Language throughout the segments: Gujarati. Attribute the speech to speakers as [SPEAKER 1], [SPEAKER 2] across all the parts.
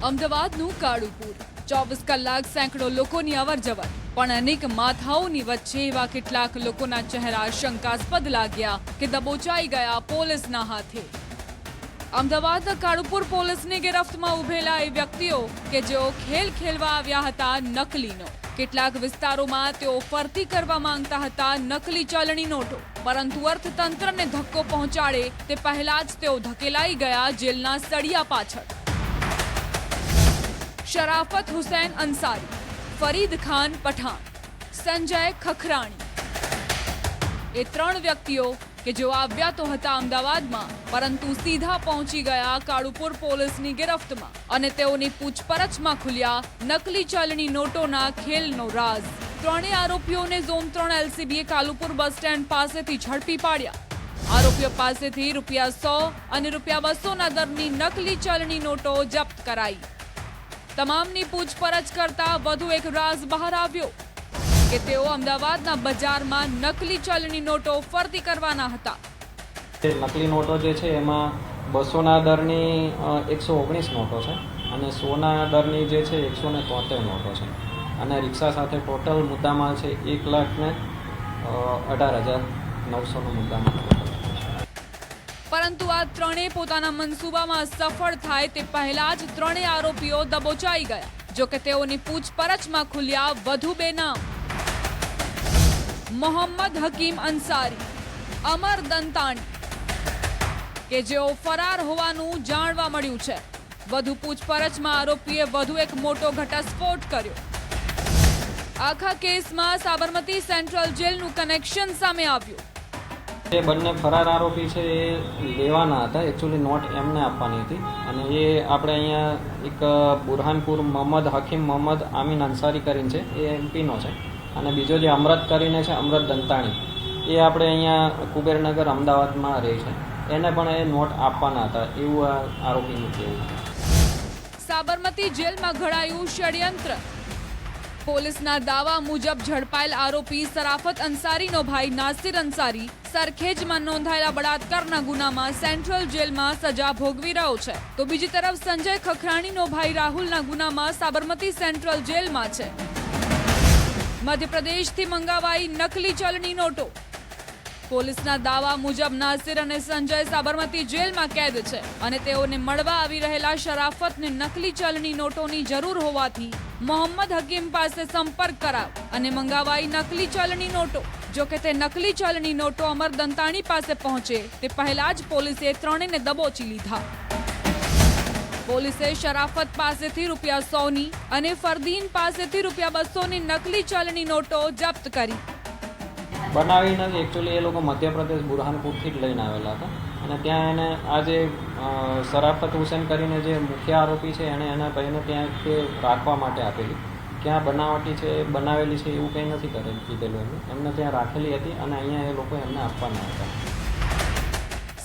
[SPEAKER 1] અમદાવાદનું કાળુપુર 24 કલાક સેંકડો લોકોની અવરજવર, પણ અનેક માથાઓની વચ્ચે એવા કેટલાક લોકોના ચહેરા શંકાસ્પદ લાગ્યા કે દબોચાઈ ગયા પોલીસના હાથે। અમદાવાદના કાળુપુર પોલીસની ગિરફ્તમાં ઉભેલા એ વ્યક્તિઓ કે જેઓ ખેલ ખેલવા આવ્યા હતા નકલીનો। કેટલાક વિસ્તારોમાં તેઓ ફરતી કરવા માંગતા હતા નકલી ચલણી નોટો, પરંતુ અર્થતંત્રને ધક્કો પહોંચાડે તે પહેલા જ તેઓ ધકેલાઈ ગયા જેલના સળિયા પાછળ। शराफत हुसैन अंसारी, फरीद खान पठान, संजय खखराणी એ ત્રણ વ્યક્તિઓ કે જેઓ આવ્યા તો હતા અમદાવાદમાં, પરંતુ સીધા પહોંચી ગયા કાળુપુર પોલીસની ગિરફ્તમાં અને તેઓની પૂછપરછમાં ખુલ્યા નકલી ચલણી નોટોના ખેલનો રાઝ। ત્રણેય આરોપીઓને ઝોન 3 LCBએ કાળુપુર બસ સ્ટેન્ડ પાસેથી ઝડપી પાડ્યા। આરોપીઓ પાસેથી ₹100 અને ₹200ના દરની નકલી ચલણી નોટો જપ્ત કરાઈ। તમામની પૂછપરછ કરતા વધુ એક રાઝ બહાર આવ્યો કે તેઓ અમદાવાદના બજારમાં નકલી ચલણી નોટો ફરતી કરવાના હતા।
[SPEAKER 2] નકલી નોટો જે છે એમાં 200ના દરની 119 નોટો છે અને 100ના દરની જે છે 173 નોટો છે અને રિક્ષા સાથે ટોટલ મુદ્દામાલ છે 1,18,900નો મુદ્દામાલ।
[SPEAKER 1] પરંતુ આ ત્રણેય પોતાના મનસૂબામાં સફળ થાય તે પહેલા જ ત્રણેય આરોપીઓ દબોચાઈ ગયા। જો કે તેઓની પૂછપરછમાં ખુલ્યા વધુ બે નામ: મોહમ્મદ હકીમ અંસારી, અમર દંતાણી, કે જેઓ ફરાર હોવાનું જાણવા મળ્યું છે। વધુ પૂછપરછમાં આરોપીએ વધુ એક મોટો ઘટસ્ફોટ કર્યો। આખા કેસમાં સાબરમતી સેન્ટ્રલ જેલનું કનેક્શન સામે આવ્યું।
[SPEAKER 2] એ બંને ફરાર આરોપી છે એ લેવાના હતા, એકચ્યુઅલી નોટ એમને આપવાની હતી અને એ આપણે અહીંયા એક બુરહાનપુર મોહમ્મદ હકીમ મોહમ્મદ આમીન અંસારી કરીને છે, એ એમપીનો છે, અને બીજો જે અમરત કરીને છે અમરત દંતાણી, એ આપણે અહીંયા કુબેરનગર અમદાવાદમાં રહે છે, એને પણ એ નોટ આપવાના હતા એવું આ આરોપીનું કહેવું છે।
[SPEAKER 1] સાબરમતી જેલમાં ઘડાયું ષડયંત્ર। પોલીસના દાવા મુજબ ઝડપાયેલ આરોપી શરાફત અંસારીનો ભાઈ નાસિર અંસારી સરખેજમાં નોંધાયેલા બળાત્કારના ગુનામાં સેન્ટ્રલ જેલમાં સજા ભોગવી રહ્યો છે, તો બીજી તરફ સંજય ખખરાણીનો ભાઈ રાહુલના ગુનામાં સાબરમતી સેન્ટ્રલ જેલમાં છે। મધ્યપ્રદેશથી મંગાવાઈ નકલી ચલણી નોટો। પોલીસના દાવા મુજબ નાસિર અને સંજય સાબરમતી જેલમાં કેદ છે અને તેઓને મળવા આવી રહેલા શરાફતને નકલી ચલણી નોટોની જરૂર હોવાથી મોહમ્મદ હકીમ પાસે સંપર્ક કરાવ અને મંગાવાઈ નકલી ચલણી નોટો। જો કે તે નકલી ચલણી નોટો અમર દંતાણી પાસે પહોંચે તે પહેલા જ પોલીસે ત્રણેયને દબોચી લીધા। પોલીસે શરાફત પાસેથી ₹100ની અને ફરદીન પાસેથી ₹200ની નકલી ચલણી નોટો જપ્ત કરી।
[SPEAKER 2] બનાવી નથી, એકચ્યુઅલી એ લોકો મધ્યપ્રદેશ બુરહાનપુરથી જ લઈને આવેલા હતા અને ત્યાં એને આ જે શરાફત હુસૈન કરીને જે મુખ્ય આરોપી છે એણે એના ભાઈને ત્યાં રાખવા માટે આપેલી। ક્યાં બનાવટી છે બનાવેલી છે એવું કંઈ નથી કીધેલું એમને ત્યાં રાખેલી હતી અને અહીંયા એ લોકો એમને આપવાના હતા।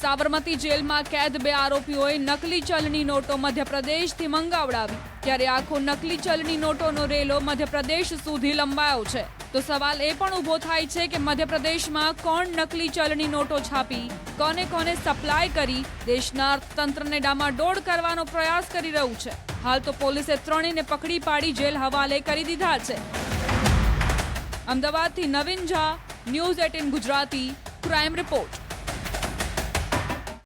[SPEAKER 1] સાબરમતી જેલમાં કેદ બે આરોપીઓએ નકલી ચલણી નોટો મધ્યપ્રદેશથી મંગાવડાવી, ત્યારે આખો નકલી ચલણી નોટોનો રેલો મધ્યપ્રદેશ સુધી લંબાયો છે। તો સવાલ એ પણ ઊભો થાય છે કે મધ્યપ્રદેશમાં કોણ નકલી ચલણી નોટો છાપી કોને કોને સપ્લાય કરી દેશના અર્થતંત્રને ડામાડોળ કરવાનો પ્રયાસ કરી રહ્યું છે। હાલ તો પોલીસે ત્રણેયને પકડી પાડી જેલ હવાલે કરી દીધા છે। અમદાવાદથી Naveen Jha, news 18 Gujarati, crime report.